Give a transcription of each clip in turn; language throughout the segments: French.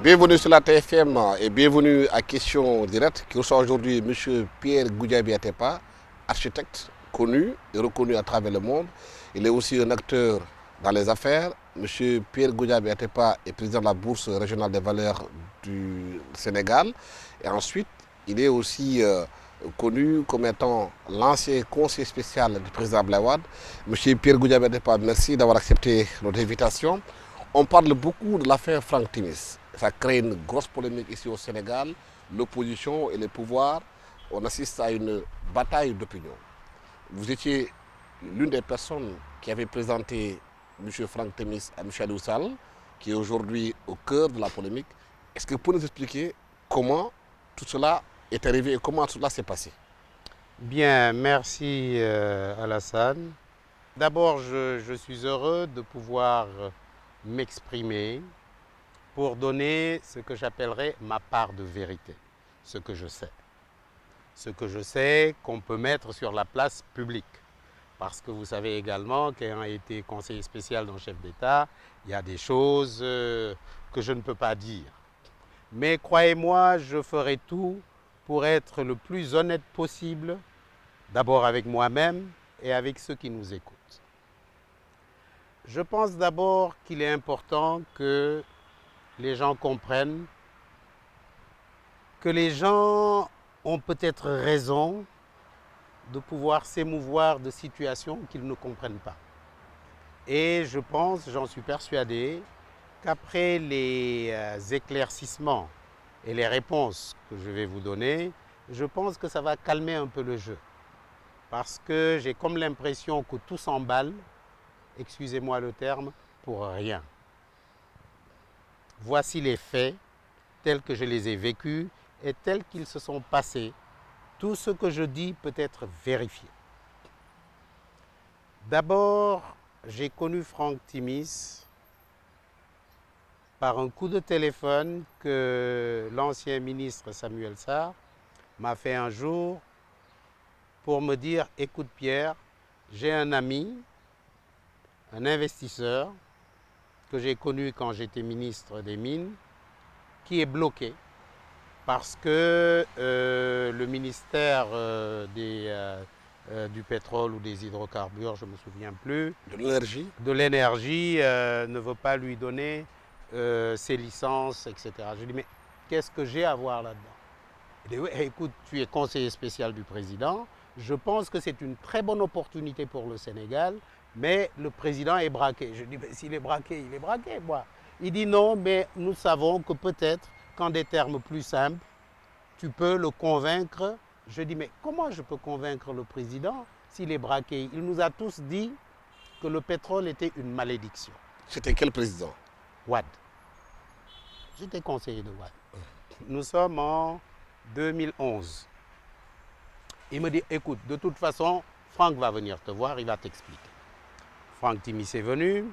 Bienvenue sur la TFM et bienvenue à Question Directe qui reçoit aujourd'hui M. Pierre Goudiaby Atepa, architecte connu et reconnu à travers le monde. Il est aussi un acteur dans les affaires. M. Pierre Goudiaby Atepa est président de la Bourse régionale des valeurs du Sénégal. Et ensuite, il est aussi connu comme étant l'ancien conseiller spécial du président Abdoulaye Wade. M. Pierre Goudiaby Atepa, merci d'avoir accepté notre invitation. On parle beaucoup de l'affaire Franck Timis. Ça crée une grosse polémique ici au Sénégal. L'opposition et les pouvoirs, on assiste à une bataille d'opinion. Vous étiez l'une des personnes qui avait présenté M. Franck Timis à M. Aliou Sall, qui est aujourd'hui au cœur de la polémique. Est-ce que vous pouvez nous expliquer comment tout cela est arrivé et comment tout cela s'est passé? Bien, merci Alassane. D'abord, je suis heureux de pouvoir m'exprimer pour donner ce que j'appellerais ma part de vérité, ce que je sais. Ce que je sais qu'on peut mettre sur la place publique. Parce que vous savez également qu'ayant été conseiller spécial d'un chef d'État, il y a des choses que je ne peux pas dire. Mais croyez-moi, je ferai tout pour être le plus honnête possible, d'abord avec moi-même et avec ceux qui nous écoutent. Je pense d'abord qu'il est important que les gens comprennent que les gens ont peut-être raison de pouvoir s'émouvoir de situations qu'ils ne comprennent pas. Et je pense, j'en suis persuadé, qu'après les éclaircissements et les réponses que je vais vous donner, je pense que ça va calmer un peu le jeu. Parce que j'ai comme l'impression que tout s'emballe, excusez-moi le terme, pour rien. Voici les faits tels que je les ai vécus et tels qu'ils se sont passés. Tout ce que je dis peut être vérifié. D'abord, j'ai connu Franck Timis par un coup de téléphone que l'ancien ministre Samuel Sarr m'a fait un jour pour me dire « Écoute Pierre, j'ai un ami, un investisseur que j'ai connu quand j'étais ministre des Mines, qui est bloqué parce que le ministère du pétrole ou des hydrocarbures, je ne me souviens plus, de l'énergie ne veut pas lui donner ses licences, etc. Je lui dis, mais qu'est-ce que j'ai à voir là-dedans? Il dit, oui, écoute, tu es conseiller spécial du président, je pense que c'est une très bonne opportunité pour le Sénégal, mais le président est braqué. Je dis, mais s'il est braqué, il est braqué, moi. Il dit non, mais nous savons que peut-être, qu'en des termes plus simples, tu peux le convaincre. Je dis, mais comment je peux convaincre le président s'il est braqué? Il nous a tous dit que le pétrole était une malédiction. C'était quel président? Wade. J'étais conseiller de Wade. Nous sommes en 2011. Il me dit, écoute, de toute façon, Franck va venir te voir, il va t'expliquer. Franck Timis est venu.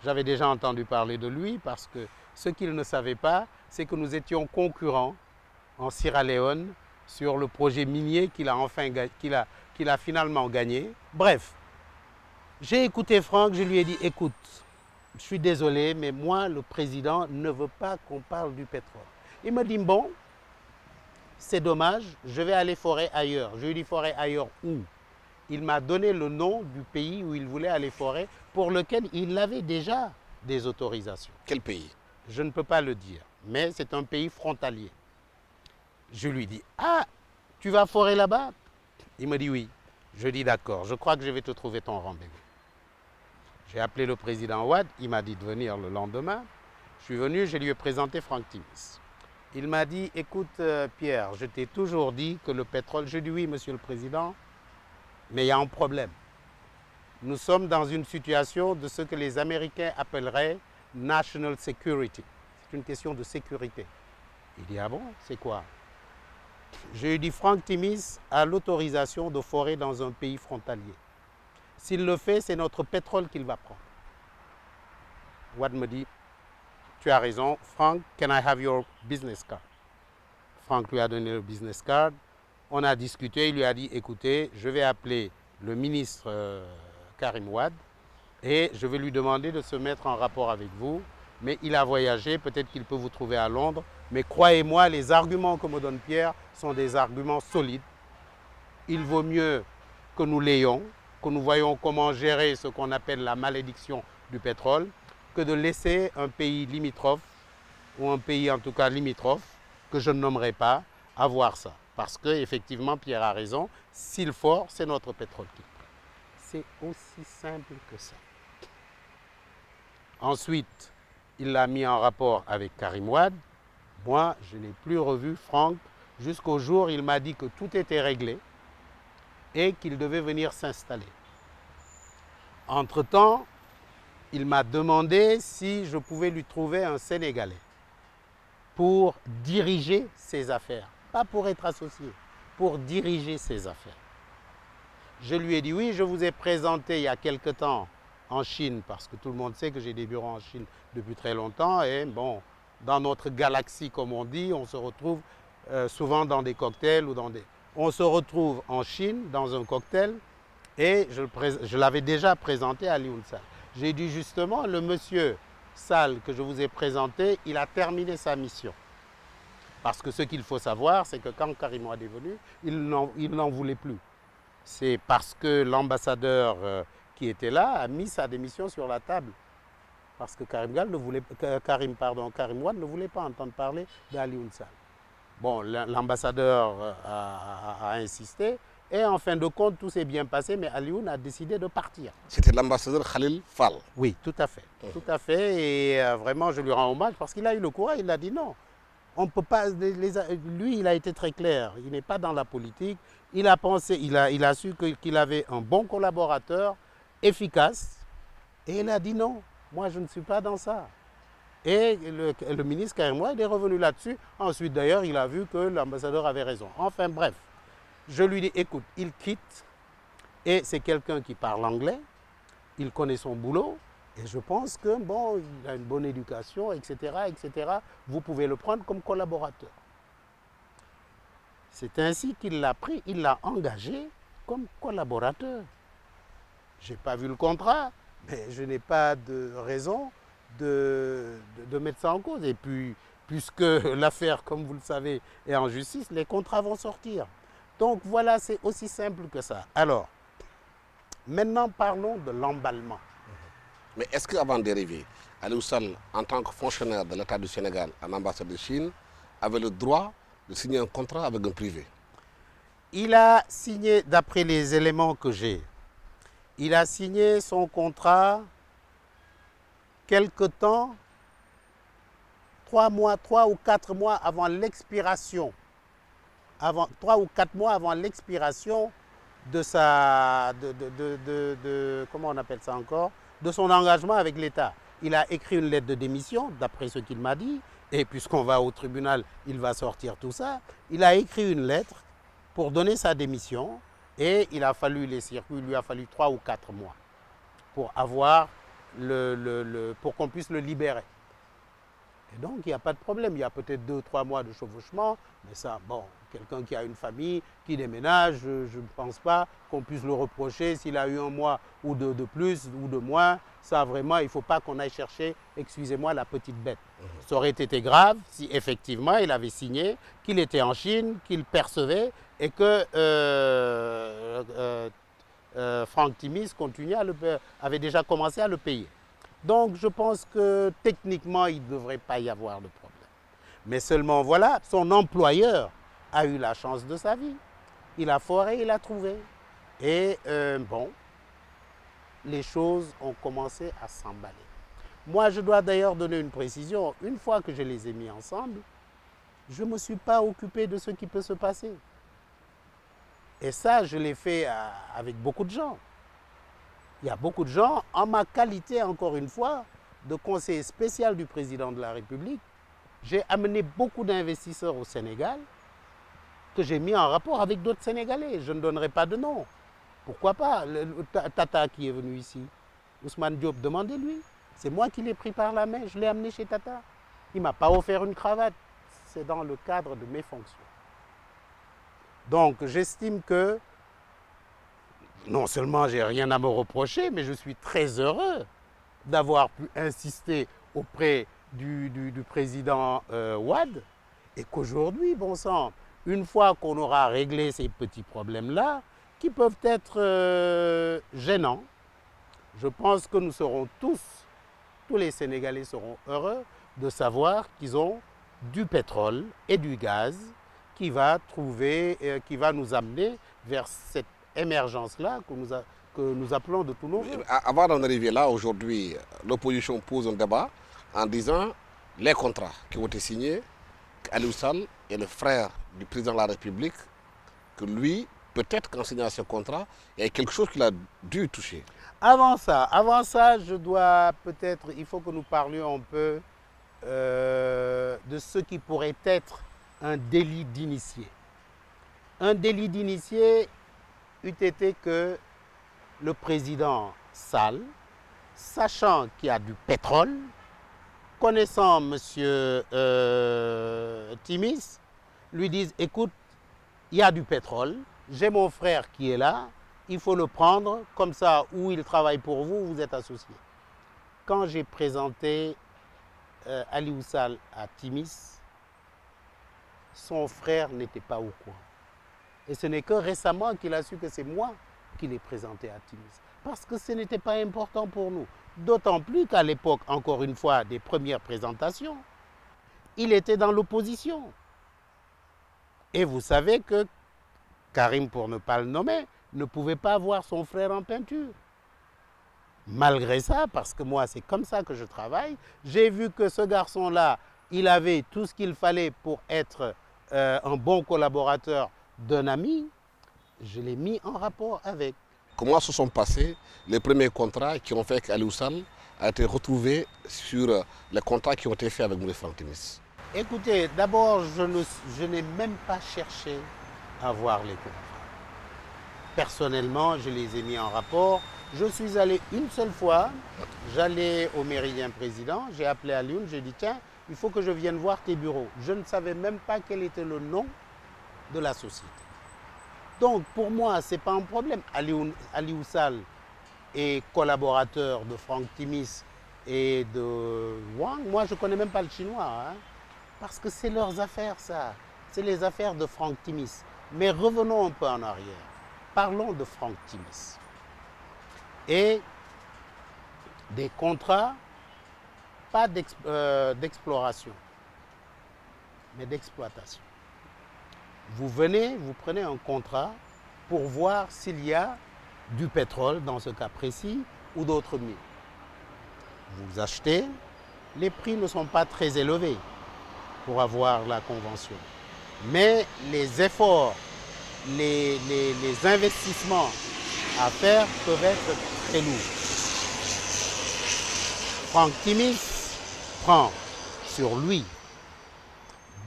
J'avais déjà entendu parler de lui parce que ce qu'il ne savait pas, c'est que nous étions concurrents en Sierra Leone sur le projet minier qu'il a finalement gagné. Bref, j'ai écouté Franck, je lui ai dit, écoute, je suis désolé, mais moi, le président ne veut pas qu'on parle du pétrole. Il me dit, bon, c'est dommage, je vais aller forer ailleurs. Je lui ai dit, forer ailleurs où? Il m'a donné le nom du pays où il voulait aller forer, pour lequel il avait déjà des autorisations. Quel pays? Je ne peux pas le dire, mais c'est un pays frontalier. Je lui dis, ah, tu vas forer là-bas? Il me dit oui. Je dis d'accord, je crois que je vais te trouver ton rendez-vous. J'ai appelé le président Wade, il m'a dit de venir le lendemain. Je suis venu, je lui ai présenté Franck Timis. Il m'a dit, écoute Pierre, je t'ai toujours dit que le pétrole... Je dis oui, monsieur le président, mais il y a un problème. Nous sommes dans une situation de ce que les Américains appelleraient national security. C'est une question de sécurité. Il dit, ah bon, c'est quoi? Je lui ai dit, Franck Timis a l'autorisation de forer dans un pays frontalier. S'il le fait, c'est notre pétrole qu'il va prendre. Wade me dit, tu as raison, Franck, can I have your business card? Franck lui a donné le business card. On a discuté, il lui a dit, écoutez, je vais appeler le ministre Karim Wade et je vais lui demander de se mettre en rapport avec vous. mais il a voyagé, peut-être qu'il peut vous trouver à Londres. Mais croyez-moi, les arguments que me donne Pierre sont des arguments solides. Il vaut mieux que nous l'ayons, que nous voyons comment gérer ce qu'on appelle la malédiction du pétrole, que de laisser un pays limitrophe, ou un pays en tout cas limitrophe, que je ne nommerai pas, avoir ça. Parce qu'effectivement, Pierre a raison, s'il fort, c'est notre pétrole qui prend. C'est aussi simple que ça. Ensuite, il l'a mis en rapport avec Karim Wade. Moi, je n'ai plus revu Franck jusqu'au jour où il m'a dit que tout était réglé et qu'il devait venir s'installer. Entre-temps, il m'a demandé si je pouvais lui trouver un Sénégalais pour diriger ses affaires. Pas pour être associé, pour diriger ses affaires. Je lui ai dit oui, je vous ai présenté il y a quelque temps en Chine, parce que tout le monde sait que j'ai des bureaux en Chine depuis très longtemps, et bon, dans notre galaxie, comme on dit, on se retrouve souvent dans des cocktails ou dans des... On se retrouve en Chine dans un cocktail, et je l'avais déjà présenté à Alioune Sall. J'ai dit justement, le monsieur Sall que je vous ai présenté, il a terminé sa mission. Parce que ce qu'il faut savoir, c'est que quand Karim Wade est venu, il n'en voulait plus. C'est parce que l'ambassadeur qui était là a mis sa démission sur la table. Parce que Karim Wade ne voulait pas entendre parler d'Alioune Sall. Bon, l'ambassadeur a insisté. Et en fin de compte, tout s'est bien passé, mais Alioune a décidé de partir. C'était l'ambassadeur Khalil Fall. Oui, tout à fait. Tout à fait. Et vraiment, je lui rends hommage parce qu'il a eu le courage. Il a dit non. On peut pas, lui, il a été très clair. Il n'est pas dans la politique. Il a pensé, il a su qu'il avait un bon collaborateur, efficace. Et il a dit non, moi je ne suis pas dans ça. Et le ministre Karim Wade est revenu là-dessus. Ensuite, d'ailleurs, il a vu que l'ambassadeur avait raison. Enfin, bref. Je lui dis, écoute, il quitte. Et c'est quelqu'un qui parle anglais. Il connaît son boulot. Et je pense que, bon, il a une bonne éducation, etc., etc. Vous pouvez le prendre comme collaborateur. C'est ainsi qu'il l'a pris, il l'a engagé comme collaborateur. Je n'ai pas vu le contrat, mais je n'ai pas de raison de mettre ça en cause. Et puis, puisque l'affaire, comme vous le savez, est en justice, les contrats vont sortir. Donc voilà, c'est aussi simple que ça. Alors, maintenant parlons de l'emballement. Mais est-ce qu'avant d'arriver, Aliou Sall, en tant que fonctionnaire de l'État du Sénégal à l'ambassade de Chine, avait le droit de signer un contrat avec un privé? Il a signé, d'après les éléments que j'ai, il a signé son contrat quelque temps, 3 ou 4 mois avant l'expiration. 3 ou 4 mois avant l'expiration de comment on appelle ça encore, de son engagement avec l'État. Il a écrit une lettre de démission, d'après ce qu'il m'a dit, et puisqu'on va au tribunal, il va sortir tout ça. Il a écrit une lettre pour donner sa démission, et il lui a fallu 3 ou 4 mois pour avoir pour qu'on puisse le libérer. Et donc, il n'y a pas de problème. Il y a peut-être 2 ou 3 mois de chevauchement, mais ça, bon, quelqu'un qui a une famille, qui déménage, je ne pense pas qu'on puisse le reprocher s'il a eu 1 mois ou 2 de plus ou de moins. Ça, vraiment, il ne faut pas qu'on aille chercher, excusez-moi, la petite bête. Ça aurait été grave si, effectivement, il avait signé, qu'il était en Chine, qu'il percevait et que Franck Timis avait déjà commencé à le payer. Donc, je pense que techniquement, il ne devrait pas y avoir de problème. Mais seulement, voilà, son employeur a eu la chance de sa vie. Il a foré, il a trouvé. Et bon, les choses ont commencé à s'emballer. Moi, je dois d'ailleurs donner une précision. Une fois que je les ai mis ensemble, je ne me suis pas occupé de ce qui peut se passer. Et ça, je l'ai fait avec beaucoup de gens. Il y a beaucoup de gens, en ma qualité, encore une fois, de conseiller spécial du président de la République, j'ai amené beaucoup d'investisseurs au Sénégal que j'ai mis en rapport avec d'autres Sénégalais. Je ne donnerai pas de nom. Pourquoi pas? Tata qui est venu ici, Ousmane Diop, demandez-lui. C'est moi qui l'ai pris par la main, je l'ai amené chez Tata. Il ne m'a pas offert une cravate. C'est dans le cadre de mes fonctions. Donc, j'estime que non seulement j'ai rien à me reprocher, mais je suis très heureux d'avoir pu insister auprès du président Wade, et qu'aujourd'hui, bon sang, une fois qu'on aura réglé ces petits problèmes-là, qui peuvent être gênants, je pense que nous serons tous les Sénégalais seront heureux de savoir qu'ils ont du pétrole et du gaz qui va nous amener vers cette émergence-là que nous appelons de tous nos voeux. Avant d'en arriver là, aujourd'hui, l'opposition pose un débat en disant les contrats qui ont été signés, qu'Aliou Sall est le frère du président de la République, que lui, peut-être qu'en signant ce contrat, il y a quelque chose qu'il a dû toucher. Avant ça, il faut que nous parlions un peu de ce qui pourrait être un délit d'initié. Un délit d'initié eût été que le président Sall, sachant qu'il y a du pétrole, connaissant M. Timis, lui dise, écoute, il y a du pétrole, j'ai mon frère qui est là, il faut le prendre, comme ça, où il travaille pour vous, vous êtes associés. Quand j'ai présenté Aliou Sall à Timis, son frère n'était pas au courant. Et ce n'est que récemment qu'il a su que c'est moi qui l'ai présenté à Timis. Parce que ce n'était pas important pour nous. D'autant plus qu'à l'époque, encore une fois, des premières présentations, il était dans l'opposition. Et vous savez que Karim, pour ne pas le nommer, ne pouvait pas voir son frère en peinture. Malgré ça, parce que moi, c'est comme ça que je travaille, j'ai vu que ce garçon-là, il avait tout ce qu'il fallait pour être un bon collaborateur d'un ami, je l'ai mis en rapport avec. Comment se sont passés les premiers contrats qui ont fait qu'Aliou Sall a été retrouvé sur les contrats qui ont été faits avec Mourice Franck Timis? Écoutez, d'abord, je n'ai même pas cherché à voir les contrats. Personnellement, je les ai mis en rapport. Je suis allé une seule fois, j'allais au Méridien Président, j'ai appelé Alioune, j'ai dit tiens, il faut que je vienne voir tes bureaux. Je ne savais même pas quel était le nom de la société. Donc pour moi, ce n'est pas un problème. Aliou Sall est collaborateur de Franck Timis et de Wang. Moi, je ne connais même pas le chinois, hein, parce que c'est leurs affaires, ça. C'est les affaires de Franck Timis. Mais revenons un peu en arrière. Parlons de Franck Timis. Et des contrats, pas d'exploration, mais d'exploitation. Vous venez, vous prenez un contrat pour voir s'il y a du pétrole, dans ce cas précis, ou d'autres mines. Vous achetez, les prix ne sont pas très élevés pour avoir la convention. Mais les efforts, les investissements à faire peuvent être très lourds. Franck Timis prend sur lui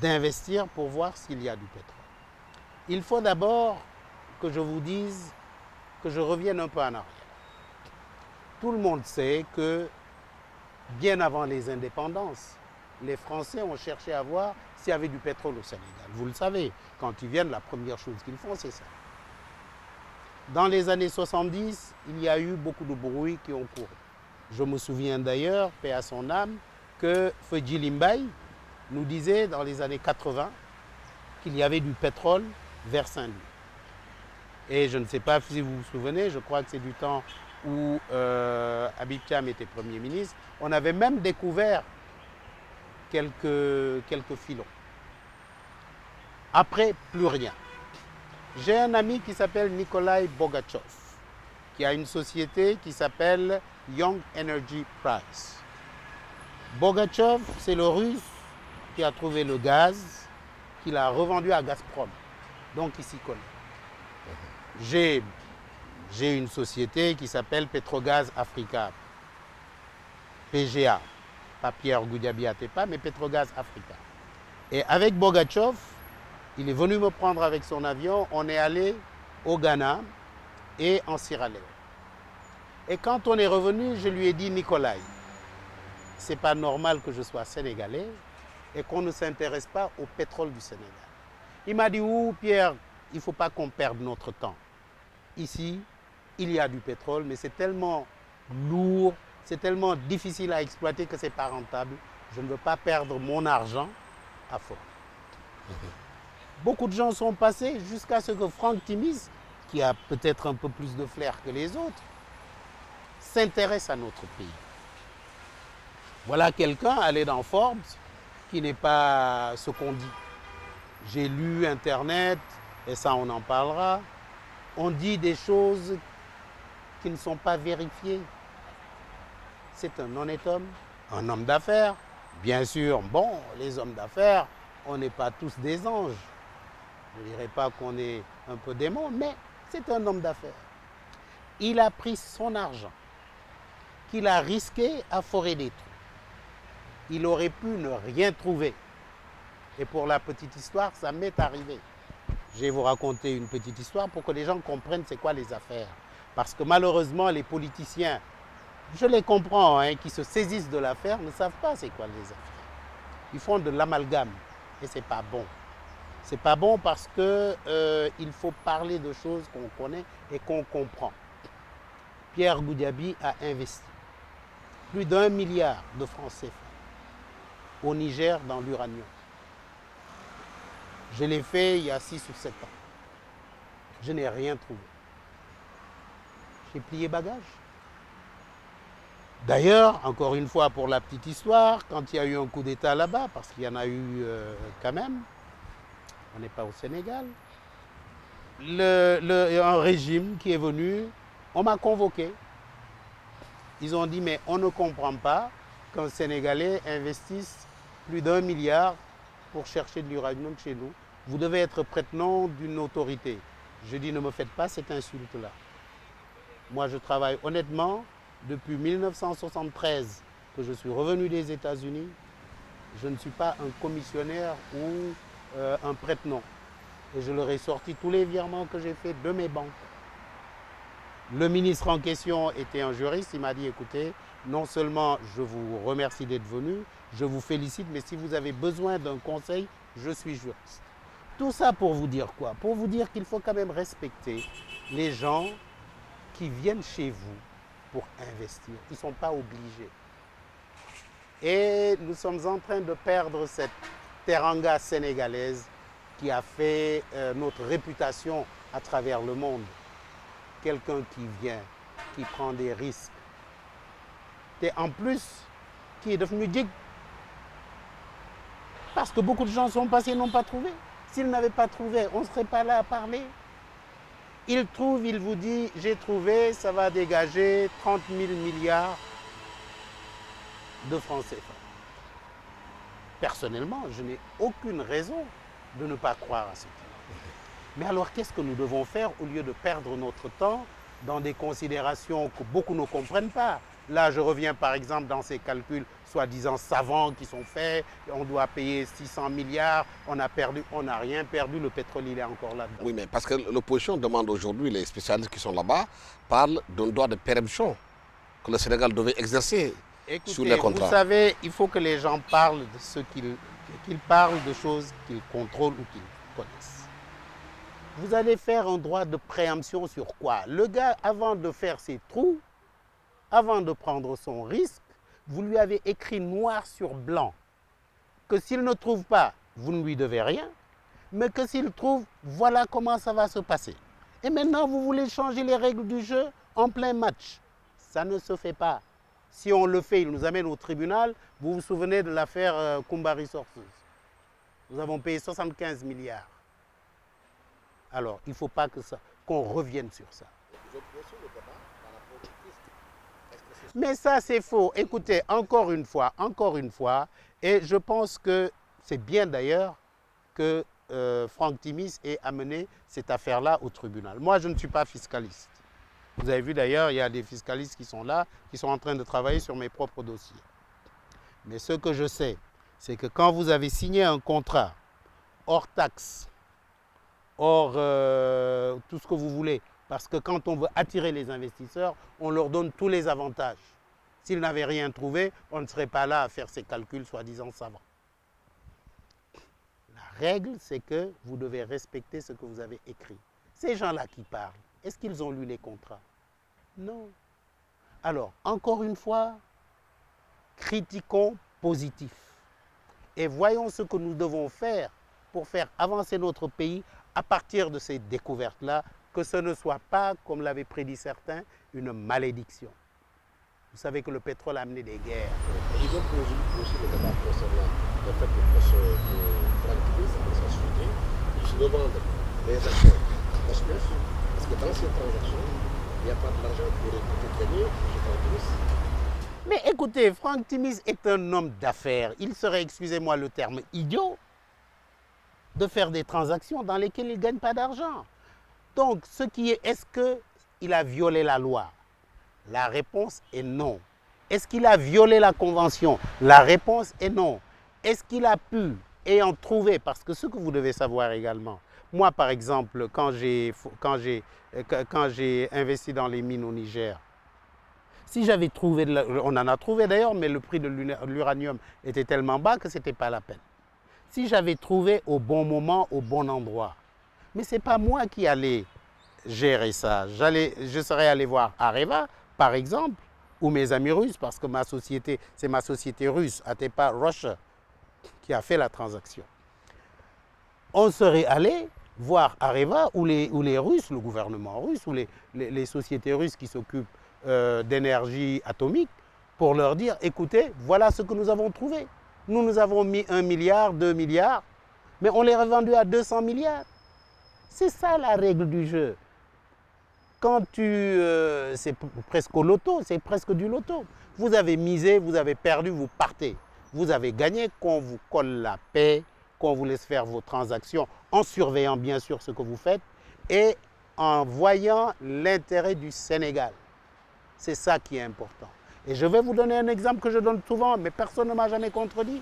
d'investir pour voir s'il y a du pétrole. Il faut d'abord que je vous dise, que je revienne un peu en arrière. Tout le monde sait que bien avant les indépendances, les Français ont cherché à voir s'il y avait du pétrole au Sénégal. Vous le savez, quand ils viennent, la première chose qu'ils font, c'est ça. Dans les années 70, il y a eu beaucoup de bruits qui ont couru. Je me souviens d'ailleurs, paix à son âme, que Fedji Limbaye nous disait dans les années 80 qu'il y avait du pétrole vers Saint-Louis. Et je ne sais pas si vous vous souvenez, je crois que c'est du temps où Habib Thiam était Premier ministre, on avait même découvert quelques filons. Après, plus rien. J'ai un ami qui s'appelle Nikolai Bogatchov, qui a une société qui s'appelle Young Energy Price. Bogatchov, c'est le Russe qui a trouvé le gaz, qu'il a revendu à Gazprom. Donc il s'y connaît. J'ai une société qui s'appelle Petrogaz Africa, PGA, pas Pierre Goudiaby Atepa, mais Petrogaz Africa. Et avec Bogatchov, il est venu me prendre avec son avion, on est allé au Ghana et en Sierra Leone. Et quand on est revenu, je lui ai dit, Nikolai, c'est pas normal que je sois sénégalais et qu'on ne s'intéresse pas au pétrole du Sénégal. Il m'a dit, ouh Pierre, il ne faut pas qu'on perde notre temps. Ici, il y a du pétrole, mais c'est tellement lourd, c'est tellement difficile à exploiter que ce n'est pas rentable Je ne veux pas perdre mon argent à fond. Beaucoup de gens sont passés jusqu'à ce que Franck Timis, qui a peut-être un peu plus de flair que les autres, s'intéresse à notre pays. Voilà quelqu'un allé dans Forbes qui n'est pas ce qu'on dit. J'ai lu Internet, et ça on en parlera. On dit des choses qui ne sont pas vérifiées. C'est un honnête homme, un homme d'affaires. Bien sûr, bon, les hommes d'affaires, on n'est pas tous des anges. Je ne dirais pas qu'on est un peu démons, mais c'est un homme d'affaires. Il a pris son argent, qu'il a risqué à forer des trous. Il aurait pu ne rien trouver. Et pour la petite histoire, ça m'est arrivé. Je vais vous raconter une petite histoire pour que les gens comprennent c'est quoi les affaires. Parce que malheureusement, les politiciens, je les comprends, hein, qui se saisissent de l'affaire, ne savent pas c'est quoi les affaires. Ils font de l'amalgame et c'est pas bon. C'est pas bon parce que il faut parler de choses qu'on connaît et qu'on comprend. Pierre Goudiaby a investi plus d'1 milliard de francs CFA au Niger dans l'uranium. Je l'ai fait il y a 6 ou 7 ans. Je n'ai rien trouvé. J'ai plié bagage. D'ailleurs, encore une fois pour la petite histoire, quand il y a eu un coup d'État là-bas, parce qu'il y en a eu quand même, on n'est pas au Sénégal, un régime qui est venu, on m'a convoqué. Ils ont dit, mais on ne comprend pas qu'un Sénégalais investisse plus d'1 milliard pour chercher de l'uranium chez nous. Vous devez être prête-nom d'une autorité. Je dis, ne me faites pas cette insulte-là. Moi, je travaille honnêtement depuis 1973 que je suis revenu des États-Unis. Je ne suis pas un commissionnaire ou un prête-nom. Et je leur ai sorti tous les virements que j'ai faits de mes banques. Le ministre en question était un juriste. Il m'a dit, écoutez, non seulement je vous remercie d'être venu, je vous félicite, mais si vous avez besoin d'un conseil, je suis juriste. Tout ça pour vous dire quoi? Pour vous dire qu'il faut quand même respecter les gens qui viennent chez vous pour investir. Ils ne sont pas obligés. Et nous sommes en train de perdre cette teranga sénégalaise qui a fait notre réputation à travers le monde. Quelqu'un qui vient, qui prend des risques. Et en plus, qui est devenu digue. Parce que beaucoup de gens sont passés et n'ont pas trouvé. S'ils n'avaient pas trouvé, on ne serait pas là à parler. Il trouve, il vous dit, j'ai trouvé, ça va dégager 30 000 milliards de francs CFA. Personnellement, je n'ai aucune raison de ne pas croire à ce qu'il dit. Mais alors, qu'est-ce que nous devons faire au lieu de perdre notre temps dans des considérations que beaucoup ne comprennent pas? Là, je reviens par exemple dans ces calculs soi-disant savants qui sont faits. On doit payer 600 milliards, on n'a rien perdu, le pétrole il est encore là-dedans. Oui, mais parce que l'opposition demande aujourd'hui, les spécialistes qui sont là-bas, parlent d'un droit de préemption que le Sénégal devait exercer. Écoutez, sur les contrats. Vous savez, il faut que les gens parlent de ce qu'ils parlent de choses qu'ils contrôlent ou qu'ils connaissent. Vous allez faire un droit de préemption sur quoi? Le gars, avant de faire ses trous, avant de prendre son risque, vous lui avez écrit noir sur blanc que s'il ne trouve pas, vous ne lui devez rien, mais que s'il trouve, voilà comment ça va se passer. Et maintenant, vous voulez changer les règles du jeu en plein match. Ça ne se fait pas. Si on le fait, il nous amène au tribunal. Vous vous souvenez de l'affaire Kumba Resources? Nous avons payé 75 milliards. Alors, il ne faut pas qu'on revienne sur ça. Mais ça, c'est faux. Écoutez, encore une fois, et je pense que c'est bien d'ailleurs que Franck Timis ait amené cette affaire-là au tribunal. Moi, je ne suis pas fiscaliste. Vous avez vu d'ailleurs, il y a des fiscalistes qui sont là, qui sont en train de travailler sur mes propres dossiers. Mais ce que je sais, c'est que quand vous avez signé un contrat hors taxe, hors tout ce que vous voulez, parce que quand on veut attirer les investisseurs, on leur donne tous les avantages. S'ils n'avaient rien trouvé, on ne serait pas là à faire ces calculs soi-disant savants. La règle, c'est que vous devez respecter ce que vous avez écrit. Ces gens-là qui parlent, est-ce qu'ils ont lu les contrats? Non. Alors, encore une fois, critiquons positif. Et voyons ce que nous devons faire pour faire avancer notre pays à partir de ces découvertes-là, que ce ne soit pas, comme l'avaient prédit certains, une malédiction. Vous savez que le pétrole a amené des guerres. Ils ont posé aussi le débat concernant le fait que Franck Timis, avec sa société, puisse revendre les actions à Cosmos, parce que dans ces transactions, il n'y a pas d'argent pour être gagné chez Franck Timis. Mais écoutez, Franck Timis est un homme d'affaires. Il serait, excusez-moi le terme, idiot de faire des transactions dans lesquelles il ne gagne pas d'argent. Donc, ce qui est-ce qu'il a violé la loi? La réponse est non. Est-ce qu'il a violé la convention? La réponse est non. Est-ce qu'il a pu, ayant trouvé, parce que ce que vous devez savoir également, moi par exemple, quand j'ai investi dans les mines au Niger, si j'avais trouvé, on en a trouvé d'ailleurs, mais le prix de l'uranium était tellement bas que ce n'était pas la peine. Si j'avais trouvé au bon moment, au bon endroit, mais ce n'est pas moi qui allais gérer ça. Je serais allé voir Areva, par exemple, ou mes amis russes, parce que c'est ma société russe, Atepa Russia, qui a fait la transaction. On serait allé voir Areva ou les Russes, le gouvernement russe, ou les sociétés russes qui s'occupent d'énergie atomique, pour leur dire, écoutez, voilà ce que nous avons trouvé. Nous avons mis 1 milliard, 2 milliards, mais on les a revendus à 200 milliards. C'est ça la règle du jeu. Quand c'est presque au loto, c'est presque du loto. Vous avez misé, vous avez perdu, vous partez. Vous avez gagné qu'on vous colle la paix, qu'on vous laisse faire vos transactions en surveillant bien sûr ce que vous faites et en voyant l'intérêt du Sénégal. C'est ça qui est important. Et je vais vous donner un exemple que je donne souvent, mais personne ne m'a jamais contredit.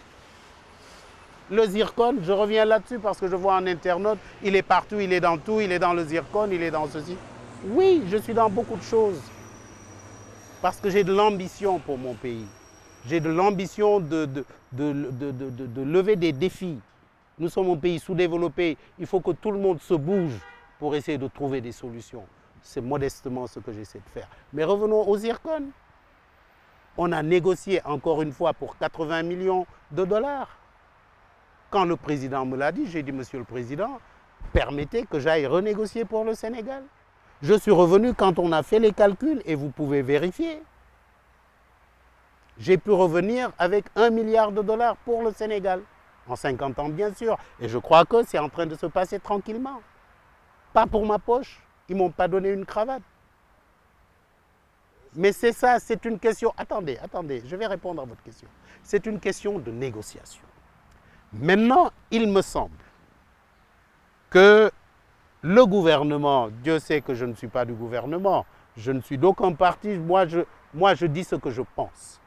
Le zircon, je reviens là-dessus parce que je vois en internaute, il est partout, il est dans tout, il est dans le zircon, il est dans ceci. Oui, je suis dans beaucoup de choses parce que j'ai de l'ambition pour mon pays. J'ai de l'ambition de lever des défis. Nous sommes un pays sous-développé, il faut que tout le monde se bouge pour essayer de trouver des solutions. C'est modestement ce que j'essaie de faire. Mais revenons au zircon. On a négocié encore une fois pour 80 millions de dollars. Quand le président me l'a dit, j'ai dit, Monsieur le Président, permettez que j'aille renégocier pour le Sénégal. Je suis revenu quand on a fait les calculs et vous pouvez vérifier. J'ai pu revenir avec 1 milliard de dollars pour le Sénégal. En 50 ans, bien sûr. Et je crois que c'est en train de se passer tranquillement. Pas pour ma poche. Ils ne m'ont pas donné une cravate. Mais c'est ça, c'est une question... Attendez, je vais répondre à votre question. C'est une question de négociation. Maintenant, il me semble que le gouvernement, Dieu sait que je ne suis pas du gouvernement, je ne suis d'aucun parti, moi je dis ce que je pense.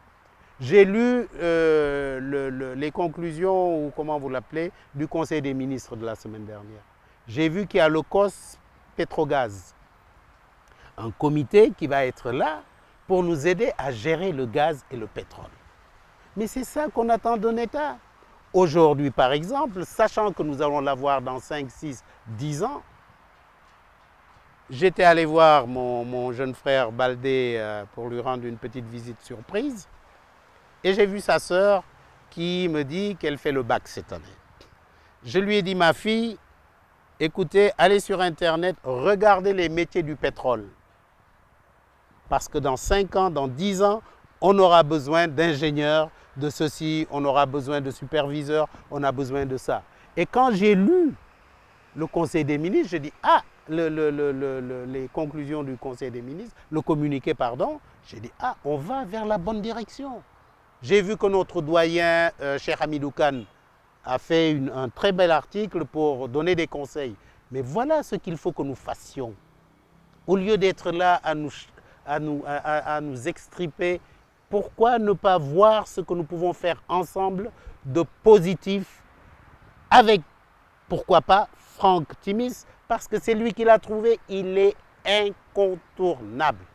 J'ai lu les conclusions, ou comment vous l'appelez, du Conseil des ministres de la semaine dernière. J'ai vu qu'il y a le COS Pétrogaz, un comité qui va être là pour nous aider à gérer le gaz et le pétrole. Mais c'est ça qu'on attend d'un État. Aujourd'hui, par exemple, sachant que nous allons l'avoir dans 5, 6, 10 ans, j'étais allé voir mon jeune frère Baldé pour lui rendre une petite visite surprise. Et j'ai vu sa sœur qui me dit qu'elle fait le bac cette année. Je lui ai dit, ma fille, écoutez, allez sur Internet, regardez les métiers du pétrole. Parce que dans 5 ans, dans 10 ans, on aura besoin d'ingénieurs, de ceci, on aura besoin de superviseurs, on a besoin de ça. Et quand j'ai lu le Conseil des ministres, j'ai dit, ah, les conclusions du Conseil des ministres, le communiqué, pardon, j'ai dit, ah, on va vers la bonne direction. J'ai vu que notre doyen, Cheikh Hamidou Kane, a fait un très bel article pour donner des conseils. Mais voilà ce qu'il faut que nous fassions. Au lieu d'être là à nous extriper, pourquoi ne pas voir ce que nous pouvons faire ensemble de positif avec, pourquoi pas, Franck Timis, parce que c'est lui qui l'a trouvé, il est incontournable.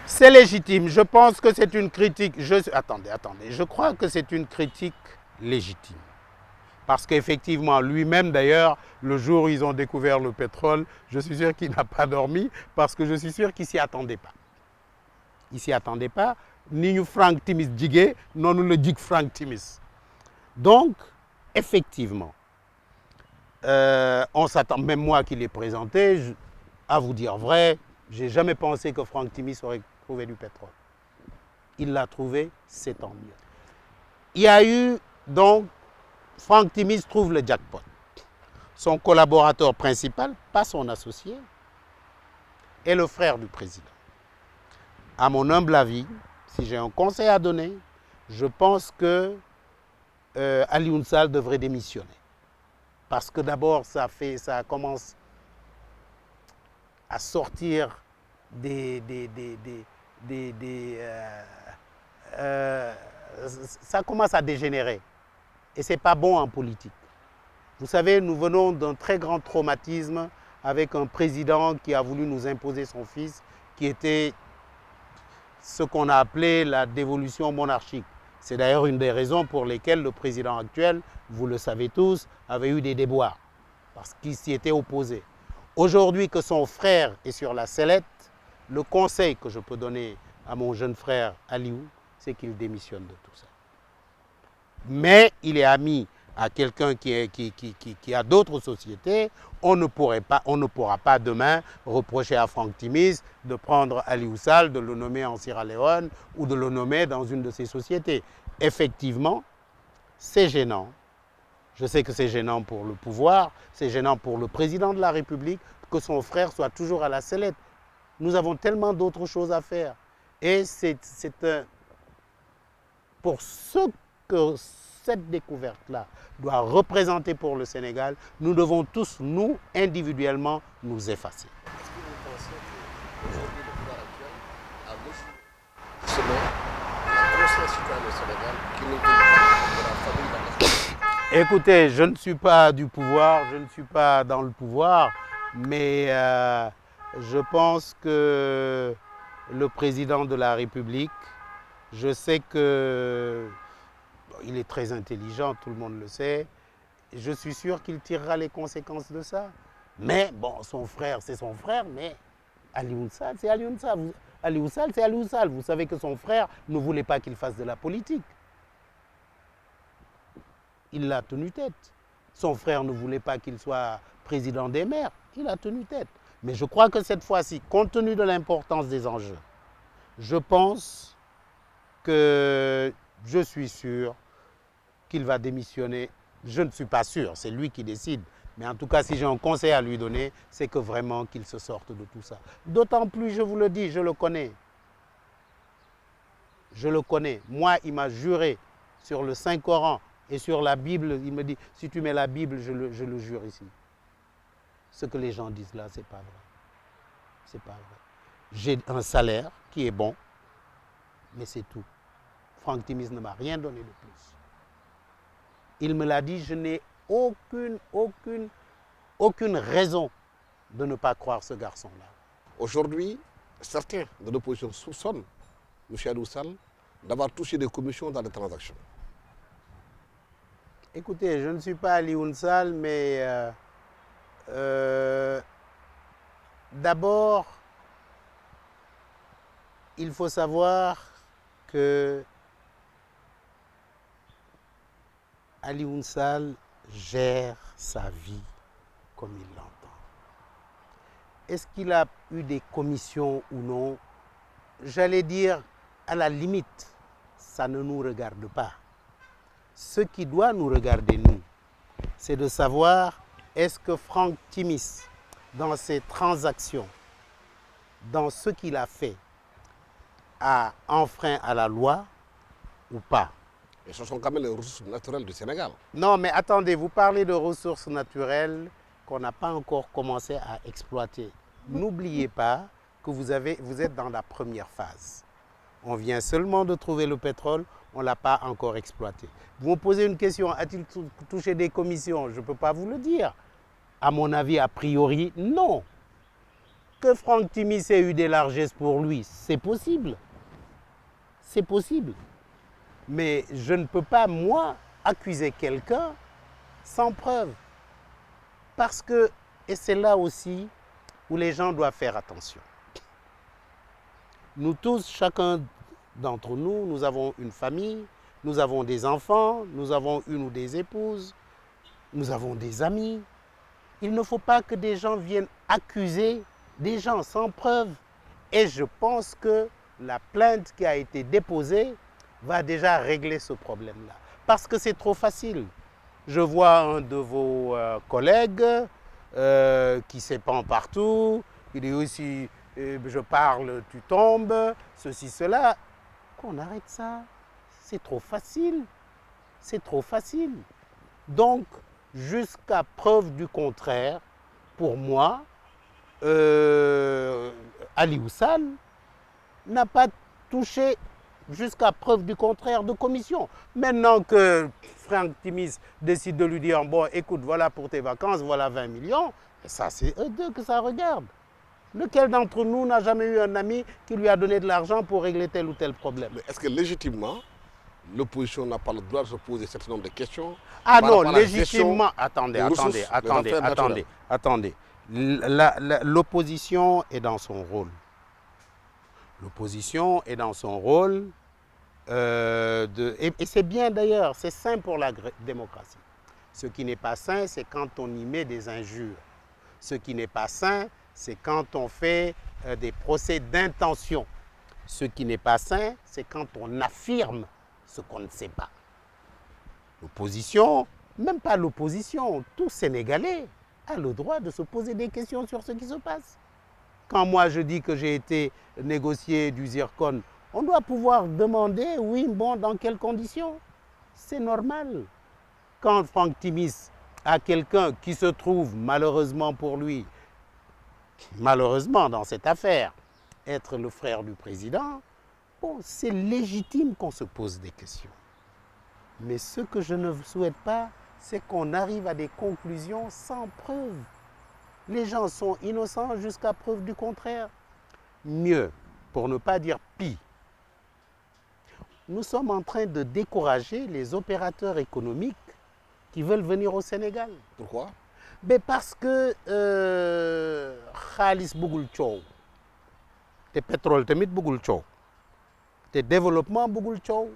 C'est légitime. Je pense que c'est une critique. Attendez. Je crois que c'est une critique légitime. Parce qu'effectivement, lui-même d'ailleurs, le jour où ils ont découvert le pétrole, je suis sûr qu'il n'a pas dormi parce que je suis sûr qu'il ne s'y attendait pas. Il ne s'y attendait pas. Ni nous Frank Timis Djigé, non nous le dit Frank Timis. Donc, effectivement, on s'attend, même moi qui l'ai présenté, à vous dire vrai, je n'ai jamais pensé que Frank Timis aurait trouvé du pétrole. Il l'a trouvé, c'est tant mieux. Il y a eu, donc, Frank Timis trouve le jackpot. Son collaborateur principal, pas son associé, est le frère du président. À mon humble avis, si j'ai un conseil à donner, je pense que Alioune Sall devrait démissionner. Parce que d'abord, ça commence à sortir ça commence à dégénérer. Et ce n'est pas bon en politique. Vous savez, nous venons d'un très grand traumatisme avec un président qui a voulu nous imposer son fils, qui était ce qu'on a appelé la dévolution monarchique. C'est d'ailleurs une des raisons pour lesquelles le président actuel, vous le savez tous, avait eu des déboires, parce qu'il s'y était opposé. Aujourd'hui que son frère est sur la sellette, le conseil que je peux donner à mon jeune frère Aliou, c'est qu'il démissionne de tout ça. Mais il est ami à quelqu'un qui a d'autres sociétés, on ne pourra pas demain reprocher à Frank Timis de prendre Aliou Sall, de le nommer en Sierra Leone ou de le nommer dans une de ces sociétés. Effectivement, c'est gênant. Je sais que c'est gênant pour le pouvoir, c'est gênant pour le président de la République que son frère soit toujours à la sellette. Nous avons tellement d'autres choses à faire. Et pour ce que cette découverte-là doit représenter pour le Sénégal, nous devons tous, nous, individuellement, nous effacer. Est-ce que vous pensez qu'aujourd'hui, le pouvoir actuel a mesuré justement la conscience citoyenne au Sénégal qui ne veut pas de la famille dans la... Écoutez, je ne suis pas du pouvoir, je ne suis pas dans le pouvoir, mais je pense que le président de la République, je sais que il est très intelligent, tout le monde le sait. Je suis sûr qu'il tirera les conséquences de ça. Mais bon, son frère, c'est son frère, mais Alioune Sall, c'est Alioune Sall. Alioune Sall, c'est Alioune Sall. Vous savez que son frère ne voulait pas qu'il fasse de la politique. Il l'a tenu tête. Son frère ne voulait pas qu'il soit président des maires. Il a tenu tête. Mais je crois que cette fois-ci, compte tenu de l'importance des enjeux, je pense que je suis sûr qu'il va démissionner. Je ne suis pas sûr, c'est lui qui décide. Mais en tout cas, si j'ai un conseil à lui donner, c'est que vraiment qu'il se sorte de tout ça. D'autant plus, je vous le dis, je le connais. Je le connais. Moi, il m'a juré sur le Saint-Coran et sur la Bible. Il me dit, si tu mets la Bible, je le jure ici. Ce que les gens disent là, c'est pas vrai. C'est pas vrai. J'ai un salaire qui est bon, mais c'est tout. Frank Timis ne m'a rien donné de plus. Il me l'a dit, je n'ai aucune raison de ne pas croire ce garçon-là. Aujourd'hui, certains de l'opposition soupçonnent M. Alioune Sall d'avoir touché des commissions dans les transactions. Écoutez, je ne suis pas Alioune Sall, mais d'abord, il faut savoir que Alioune Sall gère sa vie comme il l'entend. Est-ce qu'il a eu des commissions ou non? J'allais dire, à la limite, ça ne nous regarde pas. Ce qui doit nous regarder, nous, c'est de savoir est-ce que Frank Timis, dans ses transactions, dans ce qu'il a fait, a enfreint à la loi ou pas? Et ce sont quand même les ressources naturelles du Sénégal. Non, mais attendez, vous parlez de ressources naturelles qu'on n'a pas encore commencé à exploiter. N'oubliez pas que vous êtes dans la première phase. On vient seulement de trouver le pétrole, on ne l'a pas encore exploité. Vous me posez une question, a-t-il touché des commissions? Je ne peux pas vous le dire. À mon avis, a priori, non. Que Frank Timis ait eu des largesses pour lui, c'est possible. C'est possible. Mais je ne peux pas, moi, accuser quelqu'un sans preuve. Parce que, et c'est là aussi où les gens doivent faire attention. Nous tous, chacun d'entre nous, nous avons une famille, nous avons des enfants, nous avons une ou des épouses, nous avons des amis. Il ne faut pas que des gens viennent accuser des gens sans preuve. Et je pense que la plainte qui a été déposée va déjà régler ce problème-là. Parce que c'est trop facile. Je vois un de vos collègues qui s'épand partout, il dit aussi je parle, tu tombes, ceci, cela. Qu'on arrête ça. C'est trop facile. C'est trop facile. Donc, jusqu'à preuve du contraire, pour moi, Aliou Sall n'a pas touché jusqu'à preuve du contraire de commission. Maintenant que Franck Timis décide de lui dire, bon, écoute, voilà pour tes vacances, voilà 20 millions, ça c'est eux deux que ça regarde. Lequel d'entre nous n'a jamais eu un ami qui lui a donné de l'argent pour régler tel ou tel problème? Mais est-ce que légitimement, l'opposition n'a pas le droit de se poser un certain nombre de questions? Ah non, légitimement, attendez. L'opposition est dans son rôle. L'opposition est dans son rôle, et c'est bien d'ailleurs, c'est sain pour la démocratie. Ce qui n'est pas sain, c'est quand on y met des injures. Ce qui n'est pas sain, c'est quand on fait des procès d'intention. Ce qui n'est pas sain, c'est quand on affirme ce qu'on ne sait pas. L'opposition, même pas l'opposition, tout Sénégalais a le droit de se poser des questions sur ce qui se passe. Quand moi je dis que j'ai été négocié du zircon, on doit pouvoir demander, oui, bon, dans quelles conditions? C'est normal. Quand Franck Timis a quelqu'un qui se trouve, malheureusement pour lui, malheureusement dans cette affaire, être le frère du président, bon, c'est légitime qu'on se pose des questions. Mais ce que je ne souhaite pas, c'est qu'on arrive à des conclusions sans preuve. Les gens sont innocents jusqu'à preuve du contraire. Mieux, pour ne pas dire pire, nous sommes en train de décourager les opérateurs économiques qui veulent venir au Sénégal. Pourquoi? Mais parce que xaalis bëggul coow, te pétrole tamit bëggul coow, te développement bëggul coow.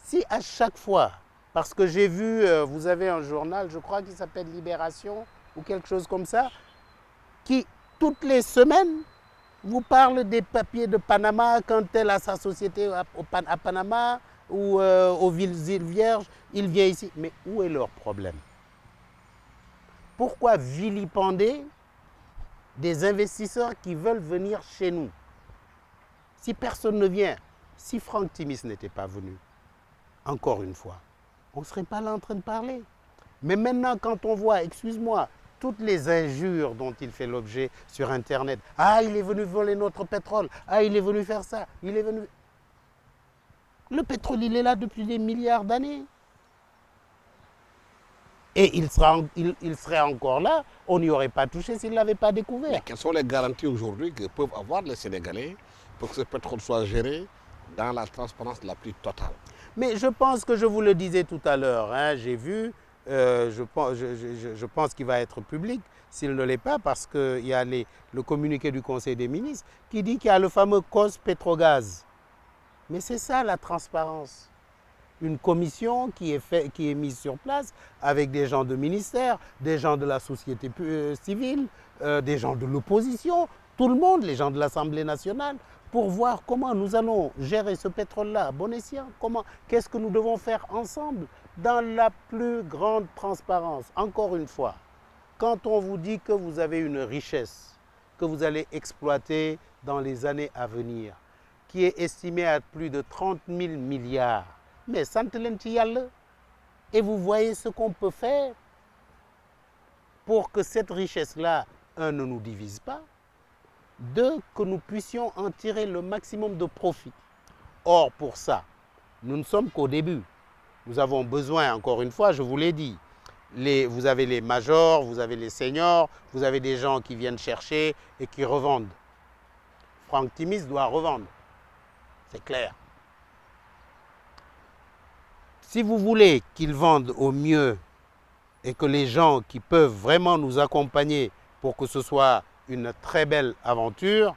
Si à chaque fois, parce que j'ai vu, vous avez un journal, je crois qu'il s'appelle Libération ou quelque chose comme ça, qui toutes les semaines vous parle des papiers de Panama, quand elle a sa société à Panama ou aux îles Vierges, il vient ici. Mais où est leur problème? Pourquoi vilipender des investisseurs qui veulent venir chez nous? Si personne ne vient, si Franck Timis n'était pas venu, encore une fois, on ne serait pas là en train de parler. Mais maintenant, quand on voit, excuse-moi, toutes les injures dont il fait l'objet sur Internet, ah, il est venu voler notre pétrole, ah, il est venu faire ça, il est venu... Le pétrole, il est là depuis des milliards d'années. Et il serait encore là, on n'y aurait pas touché s'il ne l'avait pas découvert. Mais quelles sont les garanties aujourd'hui que peuvent avoir les Sénégalais pour que ce pétrole soit géré dans la transparence la plus totale? Mais je pense que je vous le disais tout à l'heure, hein, j'ai vu, je pense qu'il va être public, s'il ne l'est pas, parce qu'il y a le communiqué du Conseil des ministres qui dit qu'il y a le fameux COS Pétrogaz. Mais c'est ça la transparence. Une commission qui est mise sur place avec des gens de ministère, des gens de la société civile, des gens de l'opposition, tout le monde, les gens de l'Assemblée nationale, pour voir comment nous allons gérer ce pétrole-là à bon escient, qu'est-ce que nous devons faire ensemble dans la plus grande transparence. Encore une fois, quand on vous dit que vous avez une richesse que vous allez exploiter dans les années à venir, qui est estimée à plus de 30 000 milliards, mais sant leen ci Yàlla. Et vous voyez ce qu'on peut faire pour que cette richesse-là, un, ne nous divise pas, deux, que nous puissions en tirer le maximum de profit. Or, pour ça, nous ne sommes qu'au début. Nous avons besoin, encore une fois, je vous l'ai dit, vous avez les majors, vous avez les seniors, vous avez des gens qui viennent chercher et qui revendent. Franck Timis doit revendre, c'est clair. Si vous voulez qu'ils vendent au mieux et que les gens qui peuvent vraiment nous accompagner pour que ce soit une très belle aventure,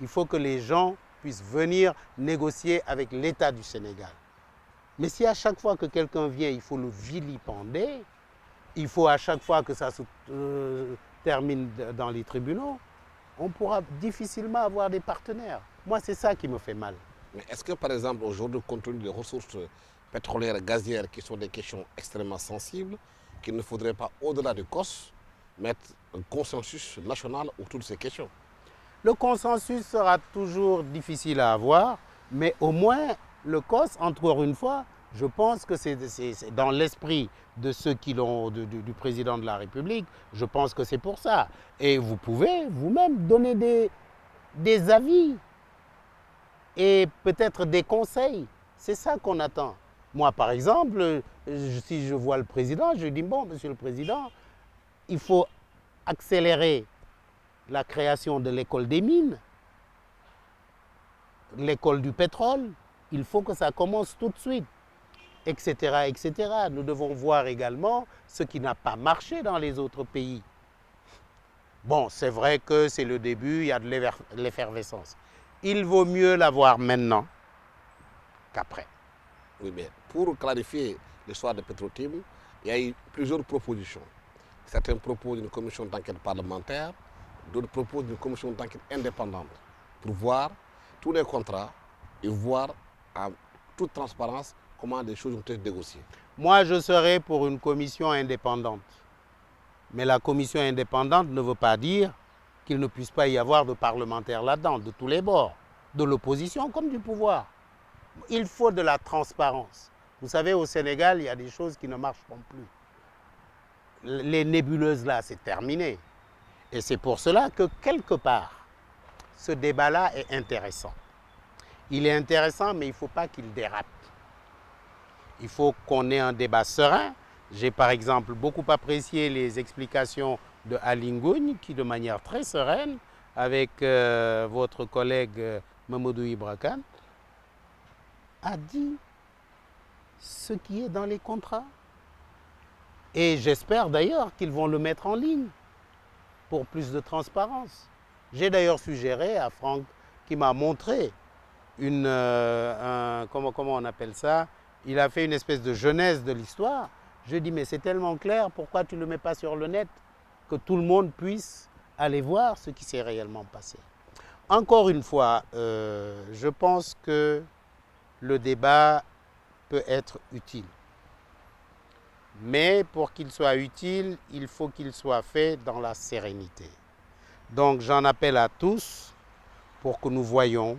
il faut que les gens puissent venir négocier avec l'État du Sénégal. Mais si à chaque fois que quelqu'un vient, il faut le vilipender, il faut à chaque fois que ça se termine dans les tribunaux, on pourra difficilement avoir des partenaires. Moi, c'est ça qui me fait mal. Mais est-ce que, par exemple, aujourd'hui, compte tenu des ressources pétrolières et gazières, qui sont des questions extrêmement sensibles, qu'il ne faudrait pas, au-delà du COS, mettre un consensus national autour de ces questions? Le consensus sera toujours difficile à avoir, mais au moins, le COS, encore une fois, je pense que c'est dans l'esprit de ceux qui l'ont, du président de la République, je pense que c'est pour ça. Et vous pouvez vous-même donner des avis et peut-être des conseils. C'est ça qu'on attend. Moi, par exemple, si je vois le président, je dis, bon, monsieur le président, il faut accélérer la création de l'école des mines, l'école du pétrole. Il faut que ça commence tout de suite, etc., etc. Nous devons voir également ce qui n'a pas marché dans les autres pays. Bon, c'est vrai que c'est le début, il y a de l'effervescence. Il vaut mieux l'avoir maintenant qu'après. Oui, mais pour clarifier l'histoire de Petro-Tim, il y a eu plusieurs propositions. Certains proposent une commission d'enquête parlementaire, d'autres proposent une commission d'enquête indépendante pour voir tous les contrats et voir en toute transparence comment les choses ont été négociées. Moi, je serais pour une commission indépendante. Mais la commission indépendante ne veut pas dire qu'il ne puisse pas y avoir de parlementaires là-dedans, de tous les bords, de l'opposition comme du pouvoir. Il faut de la transparence. Vous savez, au Sénégal, il y a des choses qui ne marchent plus. Les nébuleuses là, c'est terminé. Et c'est pour cela que quelque part, ce débat-là est intéressant. Il est intéressant, mais il ne faut pas qu'il dérape. Il faut qu'on ait un débat serein. J'ai par exemple beaucoup apprécié les explications de Aly Ngouille qui, de manière très sereine, avec votre collègue Mamadou Ibra Kane, a dit ce qui est dans les contrats. Et j'espère d'ailleurs qu'ils vont le mettre en ligne pour plus de transparence. J'ai d'ailleurs suggéré à Franck, qui m'a montré comment on appelle ça, il a fait une espèce de genèse de l'histoire. Je dis, mais c'est tellement clair, pourquoi tu ne le mets pas sur le net, que tout le monde puisse aller voir ce qui s'est réellement passé. Encore une fois, je pense que le débat peut être utile. Mais pour qu'il soit utile, il faut qu'il soit fait dans la sérénité. Donc j'en appelle à tous pour que nous voyions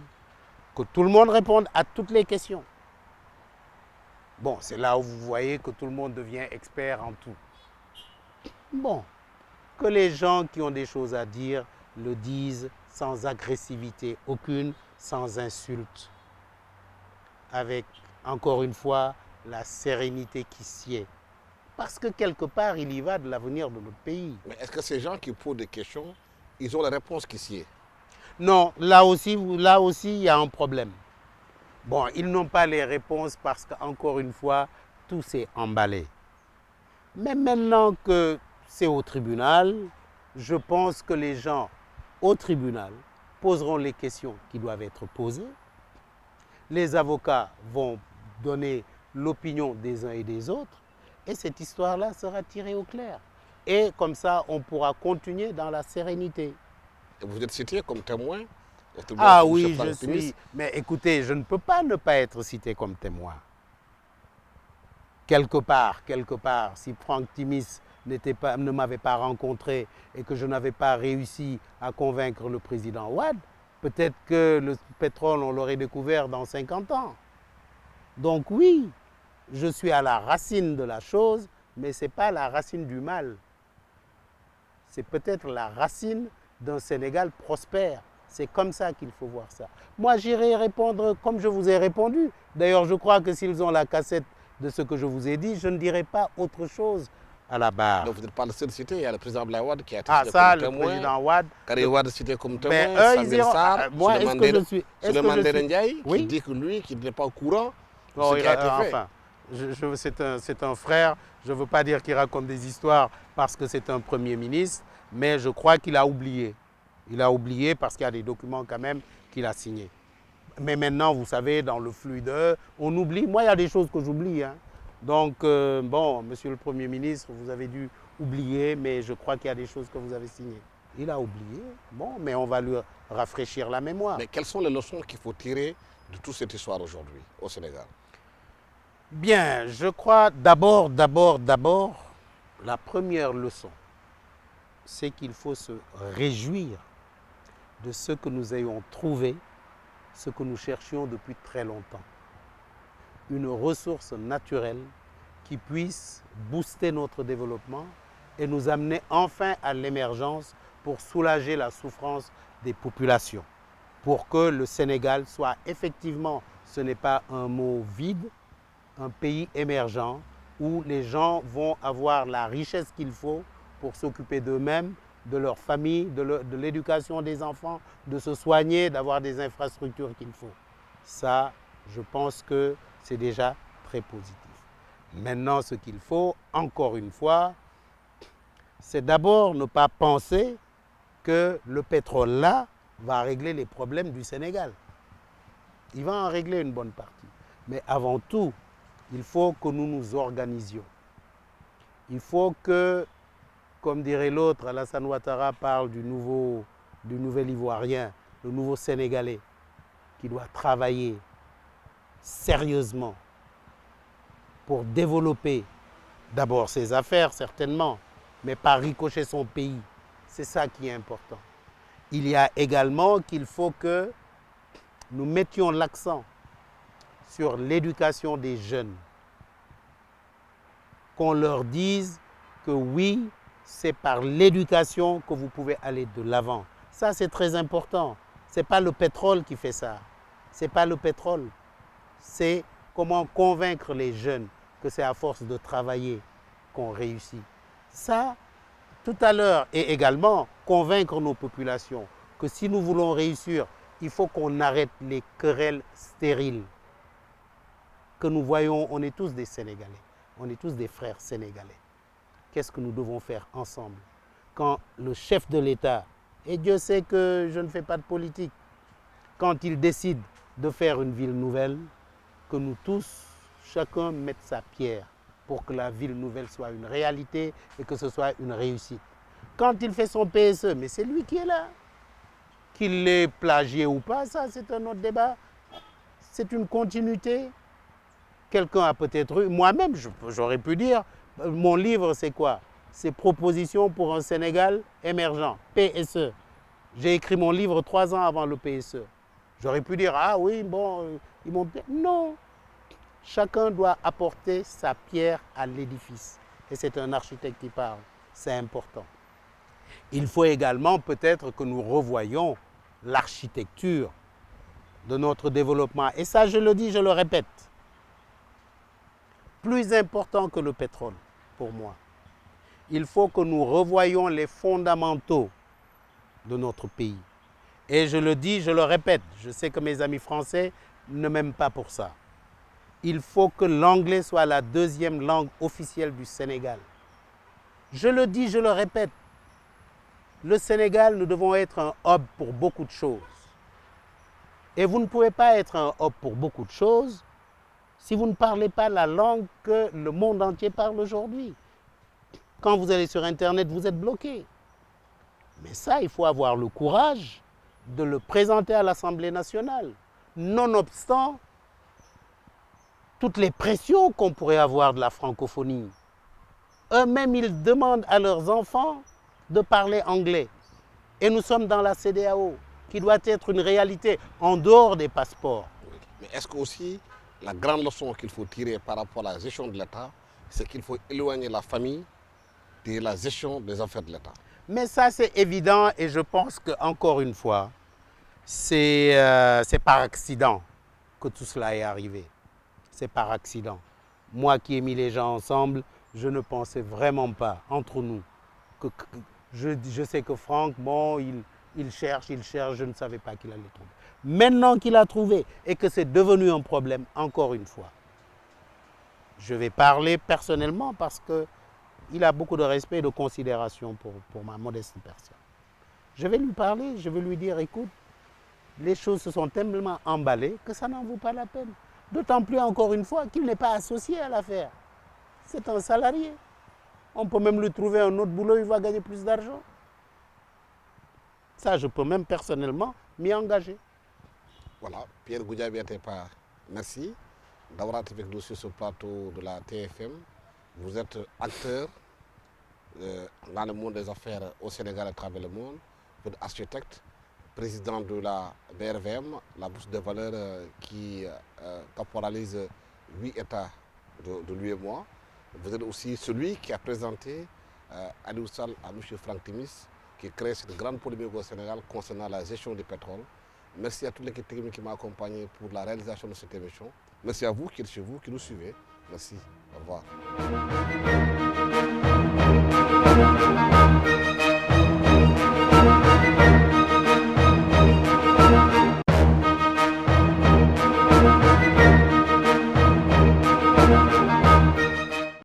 que tout le monde réponde à toutes les questions. Bon, c'est là où vous voyez que tout le monde devient expert en tout. Bon, que les gens qui ont des choses à dire le disent sans agressivité aucune, sans insulte, avec, encore une fois, la sérénité qui sied. Parce que quelque part, il y va de l'avenir de notre pays. Mais est-ce que ces gens qui posent des questions, ils ont la réponse qui sied? Non, là aussi, il y a un problème. Bon, ils n'ont pas les réponses parce qu'encore une fois, tout s'est emballé. Mais maintenant que c'est au tribunal, je pense que les gens au tribunal poseront les questions qui doivent être posées. Les avocats vont donner l'opinion des uns et des autres. Et cette histoire-là sera tirée au clair. Et comme ça, on pourra continuer dans la sérénité. Et vous êtes cité comme témoin? Ah oui, je suis. Mais écoutez, je ne peux pas ne pas être cité comme témoin. Quelque part, si Franck Timis ne m'avait pas rencontré et que je n'avais pas réussi à convaincre le président Wade, peut-être que le pétrole, on l'aurait découvert dans 50 ans. Donc oui, je suis à la racine de la chose, mais ce n'est pas la racine du mal. C'est peut-être la racine d'un Sénégal prospère. C'est comme ça qu'il faut voir ça. Moi, j'irai répondre comme je vous ai répondu. D'ailleurs, je crois que s'ils ont la cassette de ce que je vous ai dit, je ne dirai pas autre chose à la barre. Donc vous n'êtes pas le seul cité, il y a le président Abdoulaye Wade qui a été cité comme témoin. Le président Wade. Karim Wade cité comme témoin, Samir Sarr, Souleymane Ndéné Ndiaye, oui? qui dit que lui, qui n'est pas au courant de non, ce qui a été fait. Enfin, C'est un frère. Je ne veux pas dire qu'il raconte des histoires parce que c'est un Premier ministre, mais je crois qu'il a oublié. Il a oublié parce qu'il y a des documents quand même qu'il a signés. Mais maintenant, vous savez, dans le fluide, on oublie. Moi, il y a des choses que j'oublie. Hein. Donc, bon, monsieur le Premier ministre, vous avez dû oublier, mais je crois qu'il y a des choses que vous avez signées. Il a oublié. Bon, mais on va lui rafraîchir la mémoire. Mais quelles sont les leçons qu'il faut tirer de toute cette histoire aujourd'hui au Sénégal? Bien, je crois d'abord, la première leçon, c'est qu'il faut se réjouir de ce que nous ayons trouvé, ce que nous cherchions depuis très longtemps. Une ressource naturelle qui puisse booster notre développement et nous amener enfin à l'émergence pour soulager la souffrance des populations. Pour que le Sénégal soit effectivement, ce n'est pas un mot vide, un pays émergent où les gens vont avoir la richesse qu'il faut pour s'occuper d'eux-mêmes, de leur famille, de l'éducation des enfants, de se soigner, d'avoir des infrastructures qu'il faut. Ça, je pense que c'est déjà très positif. Maintenant, ce qu'il faut, encore une fois, c'est d'abord ne pas penser que le pétrole là va régler les problèmes du Sénégal. Il va en régler une bonne partie. Mais avant tout, il faut que nous nous organisions. Il faut que, comme dirait l'autre, Alassane Ouattara parle du nouvel Ivoirien, le nouveau Sénégalais, qui doit travailler sérieusement pour développer d'abord ses affaires, certainement, mais par ricocher son pays. C'est ça qui est important. Il y a également qu'il faut que nous mettions l'accent sur l'éducation des jeunes. Qu'on leur dise que oui, c'est par l'éducation que vous pouvez aller de l'avant. Ça, c'est très important. Ce n'est pas le pétrole qui fait ça. Ce n'est pas le pétrole. C'est comment convaincre les jeunes que c'est à force de travailler qu'on réussit. Ça, tout à l'heure, et également convaincre nos populations que si nous voulons réussir, il faut qu'on arrête les querelles stériles que nous voyons. On est tous des Sénégalais, on est tous des frères sénégalais. Qu'est-ce que nous devons faire ensemble? Quand le chef de l'État, et Dieu sait que je ne fais pas de politique, quand il décide de faire une ville nouvelle, que nous tous, chacun mette sa pierre pour que la ville nouvelle soit une réalité et que ce soit une réussite. Quand il fait son PSE, mais c'est lui qui est là. Qu'il l'ait plagié ou pas, ça c'est un autre débat. C'est une continuité. Quelqu'un a peut-être eu, moi-même j'aurais pu dire, mon livre c'est quoi? C'est Propositions pour un Sénégal émergent, PSE. J'ai écrit mon livre 3 ans avant le PSE. J'aurais pu dire, ah oui, bon, ils m'ont... Non. Chacun doit apporter sa pierre à l'édifice. Et c'est un architecte qui parle. C'est important. Il faut également peut-être que nous revoyions l'architecture de notre développement. Et ça, je le dis, je le répète. Plus important que le pétrole, pour moi. Il faut que nous revoyions les fondamentaux de notre pays. Et je le dis, je le répète, je sais que mes amis français ne m'aiment pas pour ça. Il faut que l'anglais soit la deuxième langue officielle du Sénégal. Je le dis, je le répète. Le Sénégal, nous devons être un hub pour beaucoup de choses. Et vous ne pouvez pas être un hub pour beaucoup de choses si vous ne parlez pas la langue que le monde entier parle aujourd'hui. Quand vous allez sur Internet, vous êtes bloqué. Mais ça, il faut avoir le courage de le présenter à l'Assemblée nationale. Nonobstant toutes les pressions qu'on pourrait avoir de la francophonie. Eux-mêmes, ils demandent à leurs enfants de parler anglais. Et nous sommes dans la CEDEAO, qui doit être une réalité en dehors des passeports. Mais est-ce que aussi la grande leçon qu'il faut tirer par rapport à la gestion de l'État, c'est qu'il faut éloigner la famille de la gestion des affaires de l'État? Mais ça, c'est évident et je pense qu'encore une fois, c'est par accident que tout cela est arrivé. C'est par accident. Moi qui ai mis les gens ensemble, je ne pensais vraiment pas, entre nous, je sais que Franck, bon, il cherche, je ne savais pas qu'il allait trouver. Maintenant qu'il a trouvé et que c'est devenu un problème, encore une fois, je vais parler personnellement parce qu'il a beaucoup de respect et de considération pour ma modeste personne. Je vais lui parler, je vais lui dire, écoute, les choses se sont tellement emballées que ça n'en vaut pas la peine. D'autant plus, encore une fois, qu'il n'est pas associé à l'affaire. C'est un salarié. On peut même lui trouver un autre boulot, il va gagner plus d'argent. Ça, je peux même personnellement m'y engager. Voilà, Pierre Goudiaby Atepa, merci d'avoir été avec nous sur ce plateau de la TFM. Vous êtes acteur dans le monde des affaires au Sénégal et à travers le monde. Vous êtes architecte, président de la BRVM, la bourse de valeurs qui temporalise 8 États de l'UEMOA. Vous êtes aussi celui qui a présenté Aliou Sall à M. Franck Timis, qui crée cette grande polémique au Sénégal concernant la gestion du pétrole. Merci à toute l'équipe technique qui m'a accompagné pour la réalisation de cette émission. Merci à vous qui êtes chez vous, qui nous suivez. Merci. Au revoir.